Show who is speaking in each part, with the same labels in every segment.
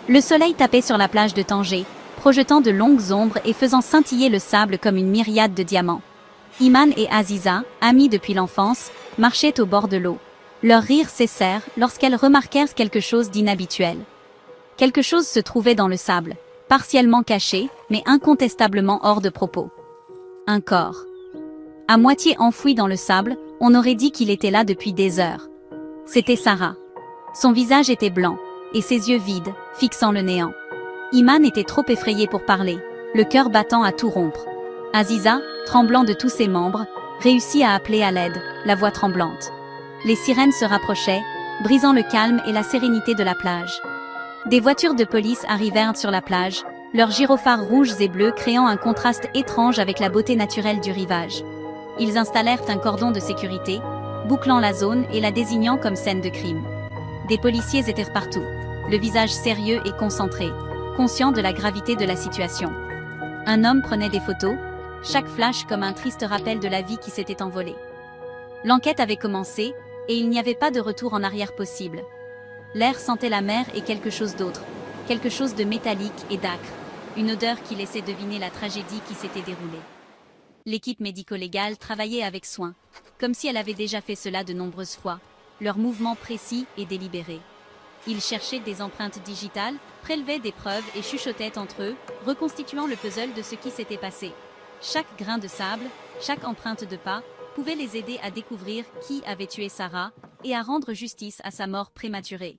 Speaker 1: Le soleil tapait sur la plage de Tanger, projetant de longues ombres et faisant scintiller le sable comme une myriade de diamants. Iman et Aziza, amies depuis l'enfance, marchaient au bord de l'eau. Leurs rires cessèrent lorsqu'elles remarquèrent quelque chose d'inhabituel. Quelque chose se trouvait dans le sable, partiellement caché, mais incontestablement hors de propos. Un corps. À moitié enfoui dans le sable, on aurait dit qu'il était là depuis des heures. C'était Sarah. Son visage était blanc, et ses yeux vides, fixant le néant. Iman était trop effrayée pour parler, le cœur battant à tout rompre. Aziza, tremblant de tous ses membres, réussit à appeler à l'aide, la voix tremblante. Les sirènes se rapprochaient, brisant le calme et la sérénité de la plage. Des voitures de police arrivèrent sur la plage, leurs gyrophares rouges et bleus créant un contraste étrange avec la beauté naturelle du rivage. Ils installèrent un cordon de sécurité, bouclant la zone et la désignant comme scène de crime. Des policiers étaient partout, le visage sérieux et concentré, conscients de la gravité de la situation. Un homme prenait des photos, chaque flash comme un triste rappel de la vie qui s'était envolée. L'enquête avait commencé, et il n'y avait pas de retour en arrière possible. L'air sentait la mer et quelque chose d'autre, quelque chose de métallique et d'âcre, une odeur qui laissait deviner la tragédie qui s'était déroulée. L'équipe médico-légale travaillait avec soin, comme si elle avait déjà fait cela de nombreuses fois, leurs mouvements précis et délibérés. Ils cherchaient des empreintes digitales, prélevaient des preuves et chuchotaient entre eux, reconstituant le puzzle de ce qui s'était passé. Chaque grain de sable, chaque empreinte de pas, pouvait les aider à découvrir qui avait tué Sarah et à rendre justice à sa mort prématurée.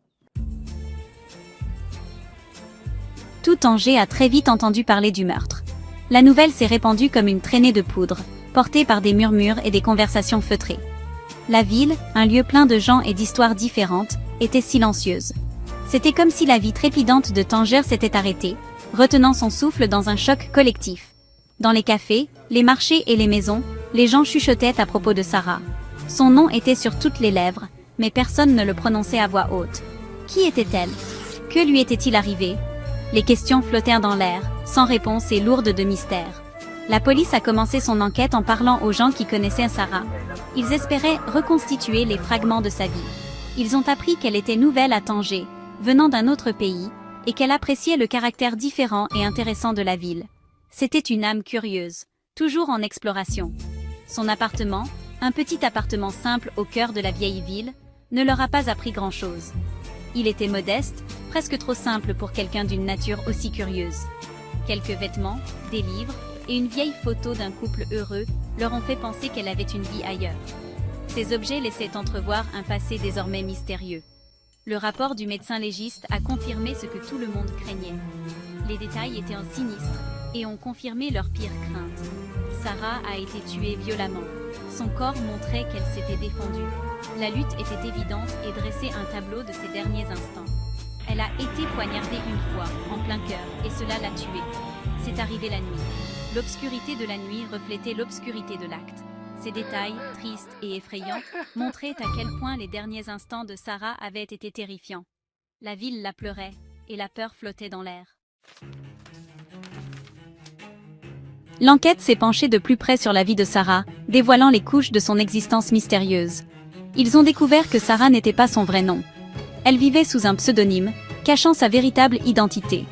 Speaker 1: Tout Tanger a très vite entendu parler du meurtre. La nouvelle s'est répandue comme une traînée de poudre, portée par des murmures et des conversations feutrées. La ville, un lieu plein de gens et d'histoires différentes, était silencieuse. C'était comme si la vie trépidante de Tanger s'était arrêtée, retenant son souffle dans un choc collectif. Dans les cafés, les marchés et les maisons, les gens chuchotaient à propos de Sarah. Son nom était sur toutes les lèvres, mais personne ne le prononçait à voix haute. Qui était-elle? Que lui était-il arrivé? Les questions flottèrent dans l'air, sans réponse et lourdes de mystère. La police a commencé son enquête en parlant aux gens qui connaissaient Sarah. Ils espéraient reconstituer les fragments de sa vie. Ils ont appris qu'elle était nouvelle à Tanger, venant d'un autre pays, et qu'elle appréciait le caractère différent et intéressant de la ville. C'était une âme curieuse, toujours en exploration. Son appartement, un petit appartement simple au cœur de la vieille ville, ne leur a pas appris grand-chose. Il était modeste, presque trop simple pour quelqu'un d'une nature aussi curieuse. Quelques vêtements, des livres et une vieille photo d'un couple heureux leur ont fait penser qu'elle avait une vie ailleurs. Ces objets laissaient entrevoir un passé désormais mystérieux. Le rapport du médecin légiste a confirmé ce que tout le monde craignait. Les détails étaient sinistres et ont confirmé leurs pires craintes. Sarah a été tuée violemment. Son corps montrait qu'elle s'était défendue. La lutte était évidente et dressait un tableau de ses derniers instants. Elle a été poignardée une fois, en plein cœur, et cela l'a tuée. C'est arrivé la nuit. L'obscurité de la nuit reflétait l'obscurité de l'acte. Ces détails, tristes et effrayants, montraient à quel point les derniers instants de Sarah avaient été terrifiants. La ville la pleurait, et la peur flottait dans l'air. L'enquête s'est penchée de plus près sur la vie de Sarah, dévoilant les couches de son existence mystérieuse. Ils ont découvert que Sarah n'était pas son vrai nom. Elle vivait sous un pseudonyme, cachant sa véritable identité.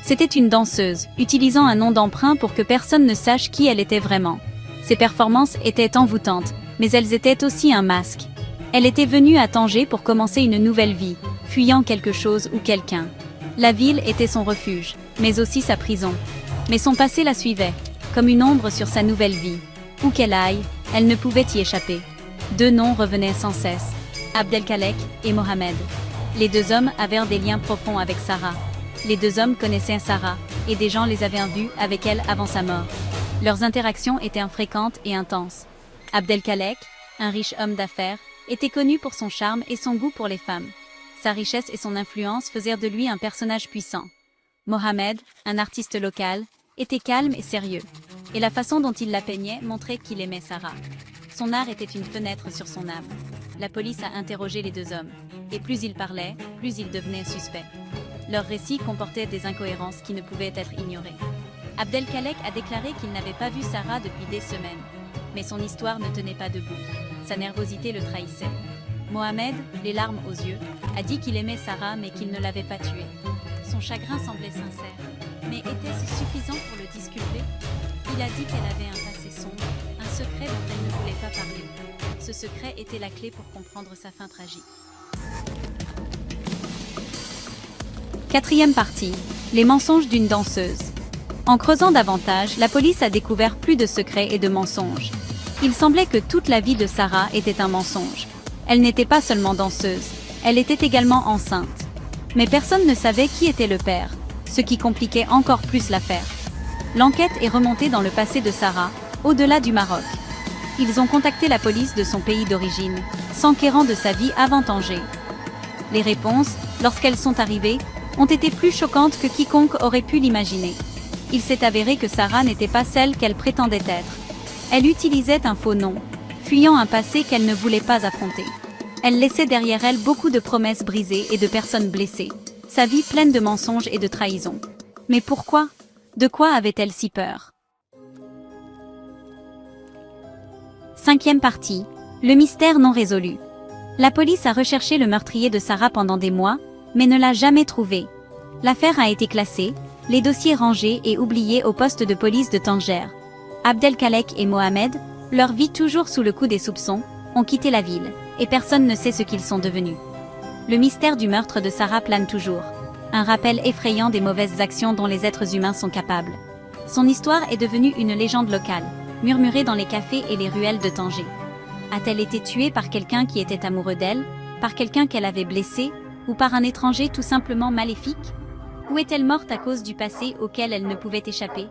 Speaker 1: C'était une danseuse, utilisant un nom d'emprunt pour que personne ne sache qui elle était vraiment. Ses performances étaient envoûtantes, mais elles étaient aussi un masque. Elle était venue à Tanger pour commencer une nouvelle vie, fuyant quelque chose ou quelqu'un. La ville était son refuge, mais aussi sa prison. Mais son passé la suivait, comme une ombre sur sa nouvelle vie. Où qu'elle aille, elle ne pouvait y échapper. Deux noms revenaient sans cesse, Abdelkalek et Mohamed. Les deux hommes avaient des liens profonds avec Sarah. Les deux hommes connaissaient Sarah, et des gens les avaient vus avec elle avant sa mort. Leurs interactions étaient fréquentes et intenses. Abdelkalek, un riche homme d'affaires, était connu pour son charme et son goût pour les femmes. Sa richesse et son influence faisaient de lui un personnage puissant. Mohamed, un artiste local, était calme et sérieux, et la façon dont il la peignait montrait qu'il aimait Sarah. Son art était une fenêtre sur son âme. La police a interrogé les deux hommes, et plus ils parlaient, plus ils devenaient suspects. Leurs récits comportaient des incohérences qui ne pouvaient être ignorées. Abdelkalek a déclaré qu'il n'avait pas vu Sarah depuis des semaines, mais son histoire ne tenait pas debout. Sa nervosité le trahissait. Mohamed, les larmes aux yeux, a dit qu'il aimait Sarah mais qu'il ne l'avait pas tuée. Son chagrin semblait sincère. Mais était-ce suffisant pour le disculper? Il a dit qu'elle avait un passé sombre, un secret dont elle ne voulait pas parler. Ce secret était la clé pour comprendre sa fin tragique. Quatrième partie. Les mensonges d'une danseuse. En creusant davantage, la police a découvert plus de secrets et de mensonges. Il semblait que toute la vie de Sarah était un mensonge. Elle n'était pas seulement danseuse, elle était également enceinte. Mais personne ne savait qui était le père, ce qui compliquait encore plus l'affaire. L'enquête est remontée dans le passé de Sarah, au-delà du Maroc. Ils ont contacté la police de son pays d'origine, s'enquérant de sa vie avant Tanger. Les réponses, lorsqu'elles sont arrivées, ont été plus choquantes que quiconque aurait pu l'imaginer. Il s'est avéré que Sarah n'était pas celle qu'elle prétendait être. Elle utilisait un faux nom, fuyant un passé qu'elle ne voulait pas affronter. Elle laissait derrière elle beaucoup de promesses brisées et de personnes blessées, sa vie pleine de mensonges et de trahisons. Mais pourquoi? De quoi avait-elle si peur? Cinquième partie. Le mystère non résolu. La police a recherché le meurtrier de Sarah pendant des mois, mais ne l'a jamais trouvé. L'affaire a été classée, les dossiers rangés et oubliés au poste de police de Tanger. Abdelkalek et Mohamed, leur vie toujours sous le coup des soupçons, ont quitté la ville, et personne ne sait ce qu'ils sont devenus. Le mystère du meurtre de Sarah plane toujours. Un rappel effrayant des mauvaises actions dont les êtres humains sont capables. Son histoire est devenue une légende locale, murmurée dans les cafés et les ruelles de Tanger. A-t-elle été tuée par quelqu'un qui était amoureux d'elle, par quelqu'un qu'elle avait blessé, ou par un étranger tout simplement maléfique? Ou est-elle morte à cause du passé auquel elle ne pouvait échapper?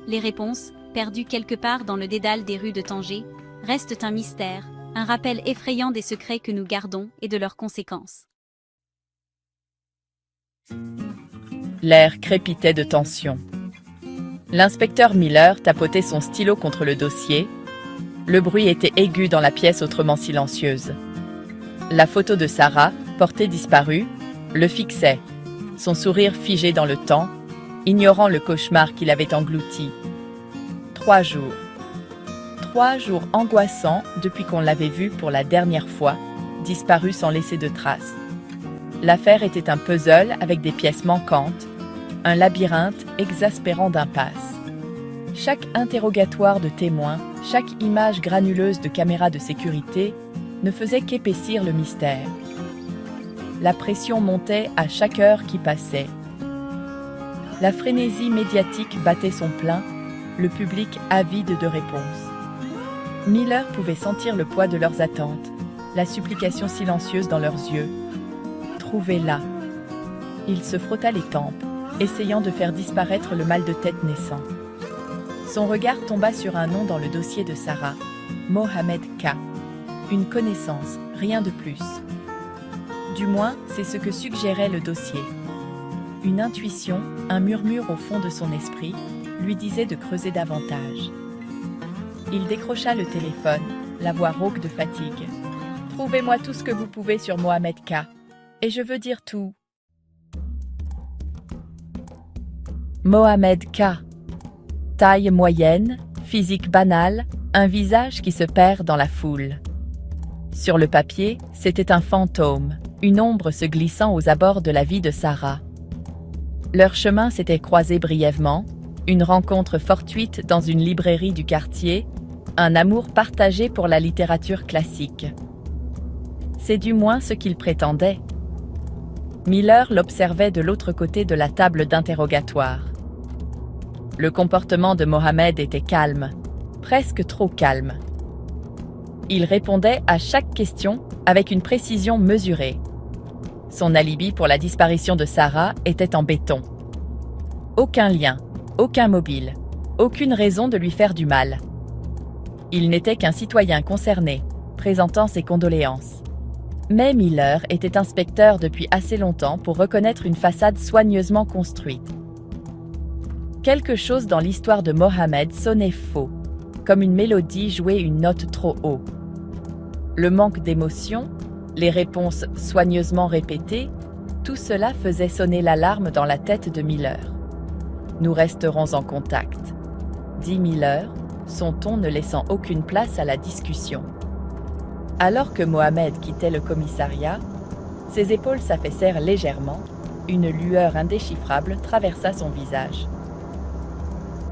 Speaker 1: Les réponses, perdues quelque part dans le dédale des rues de Tanger, restent un mystère, un rappel effrayant des secrets que nous gardons et de leurs conséquences.
Speaker 2: L'air crépitait de tension. L'inspecteur Miller tapotait son stylo contre le dossier. Le bruit était aigu dans la pièce autrement silencieuse. La photo de Sarah, portée disparue, le fixait, son sourire figé dans le temps, ignorant le cauchemar qui l'avait englouti. 3 jours. 3 jours angoissants depuis qu'on l'avait vue pour la dernière fois, disparue sans laisser de traces. L'affaire était un puzzle avec des pièces manquantes, un labyrinthe exaspérant d'impasses. Chaque interrogatoire de témoin, chaque image granuleuse de caméra de sécurité ne faisait qu'épaissir le mystère. La pression montait à chaque heure qui passait. La frénésie médiatique battait son plein, le public avide de réponses. Miller pouvait sentir le poids de leurs attentes, la supplication silencieuse dans leurs yeux. Trouvez-la. Il se frotta les tempes, essayant de faire disparaître le mal de tête naissant. Son regard tomba sur un nom dans le dossier de Sarah, Mohamed K. Une connaissance, rien de plus. Du moins, c'est ce que suggérait le dossier. Une intuition, un murmure au fond de son esprit, lui disait de creuser davantage. Il décrocha le téléphone, la voix rauque de fatigue. « Trouvez-moi tout ce que vous pouvez sur Mohamed K. Et je veux dire tout. » Mohamed K. Taille moyenne, physique banale, un visage qui se perd dans la foule. Sur le papier, c'était un fantôme, une ombre se glissant aux abords de la vie de Sarah. Leurs chemins s'étaient croisés brièvement, une rencontre fortuite dans une librairie du quartier, un amour partagé pour la littérature classique. C'est du moins ce qu'il prétendait. Miller l'observait de l'autre côté de la table d'interrogatoire. Le comportement de Mohamed était calme, presque trop calme. Il répondait à chaque question avec une précision mesurée. Son alibi pour la disparition de Sarah était en béton. Aucun lien, aucun mobile, aucune raison de lui faire du mal. Il n'était qu'un citoyen concerné, présentant ses condoléances. Mais Miller était inspecteur depuis assez longtemps pour reconnaître une façade soigneusement construite. Quelque chose dans l'histoire de Mohamed sonnait faux, comme une mélodie jouait une note trop haut. Le manque d'émotion, les réponses soigneusement répétées, tout cela faisait sonner l'alarme dans la tête de Miller. « Nous resterons en contact », dit Miller, son ton ne laissant aucune place à la discussion. Alors que Mohamed quittait le commissariat, ses épaules s'affaissèrent légèrement, une lueur indéchiffrable traversa son visage.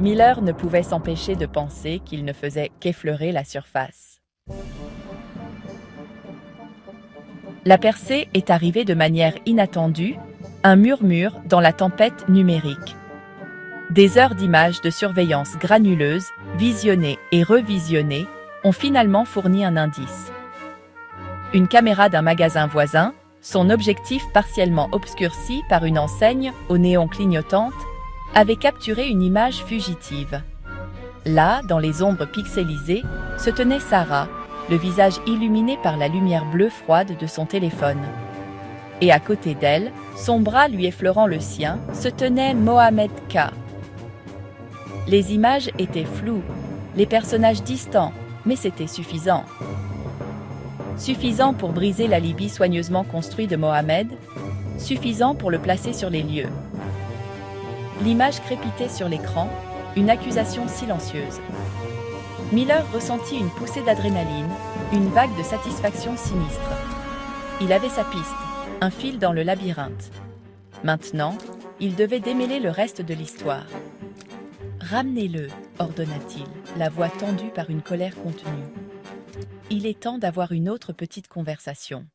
Speaker 2: Miller ne pouvait s'empêcher de penser qu'il ne faisait qu'effleurer la surface. La percée est arrivée de manière inattendue, un murmure dans la tempête numérique. Des heures d'images de surveillance granuleuses, visionnées et revisionnées, ont finalement fourni un indice. Une caméra d'un magasin voisin, son objectif partiellement obscurci par une enseigne aux néons clignotante, avait capturé une image fugitive. Là, dans les ombres pixelisées, se tenait Sarah, le visage illuminé par la lumière bleue froide de son téléphone. Et à côté d'elle, son bras lui effleurant le sien, se tenait Mohamed K. Les images étaient floues, les personnages distants, mais c'était suffisant. Suffisant pour briser l'alibi soigneusement construit de Mohamed, suffisant pour le placer sur les lieux. L'image crépitait sur l'écran, une accusation silencieuse. Miller ressentit une poussée d'adrénaline, une vague de satisfaction sinistre. Il avait sa piste, un fil dans le labyrinthe. Maintenant, il devait démêler le reste de l'histoire. « Ramenez-le » ordonna-t-il, la voix tendue par une colère contenue. « Il est temps d'avoir une autre petite conversation. »